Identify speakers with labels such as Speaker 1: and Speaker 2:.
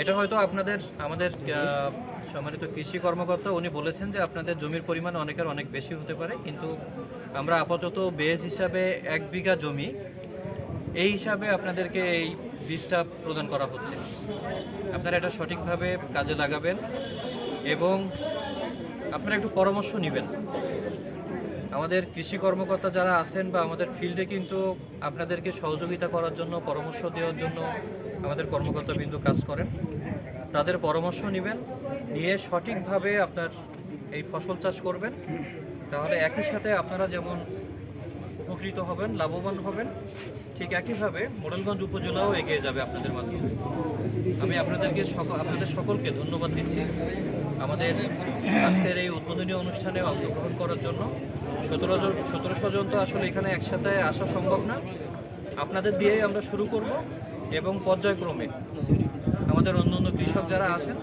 Speaker 1: এটা হয়তো আমাদের সম্মানিত কৃষি কর্মকর্তা উনি বলেছেন যে আপনাদের জমির পরিমাণ অনেকের অনেক বেশি হতে পারে, কিন্তু আমরা আপাতত বেজ হিসাবে 1 বিঘা জমি এই হিসাবে আপনাদেরকে এই বীজটা প্রদান করা হচ্ছে। আপনারা এটা সঠিকভাবে কাজে লাগাবেন এবং আপনারা একটু পরামর্শ নেবেন। আমাদের কৃষি কর্মকর্তা যারা আছেন বা আমাদের ফিল্ডে কিন্তু আপনাদেরকে সহযোগিতা করার জন্য, পরামর্শ দেওয়ার জন্য আমাদের কর্মকর্তাবৃন্দ কাজ করেন। তাদের পরামর্শ নেবেন, নিয়ে সঠিকভাবে আপনার এই ফসল চাষ করবেন। তাহলে একই সাথে আপনারা যেমন উপকৃত হবেন, লাভবান হবেন, ঠিক একইভাবে মোড়েলগঞ্জ উপজেলাও এগিয়ে যাবে আপনাদের মাধ্যমে। আমি আপনাদের সকলকে ধন্যবাদ দিচ্ছি আমাদের আজকের এই উদ্বোধনী অনুষ্ঠানে অংশগ্রহণ করার জন্য। 1700 জন তো আসলে এখানে একসাথে আসা সম্ভব না। আপনাদের দিয়েই আমরা শুরু করব এবং পর্যায়ক্রমে আমাদের অন্য কৃষক যারা আছেন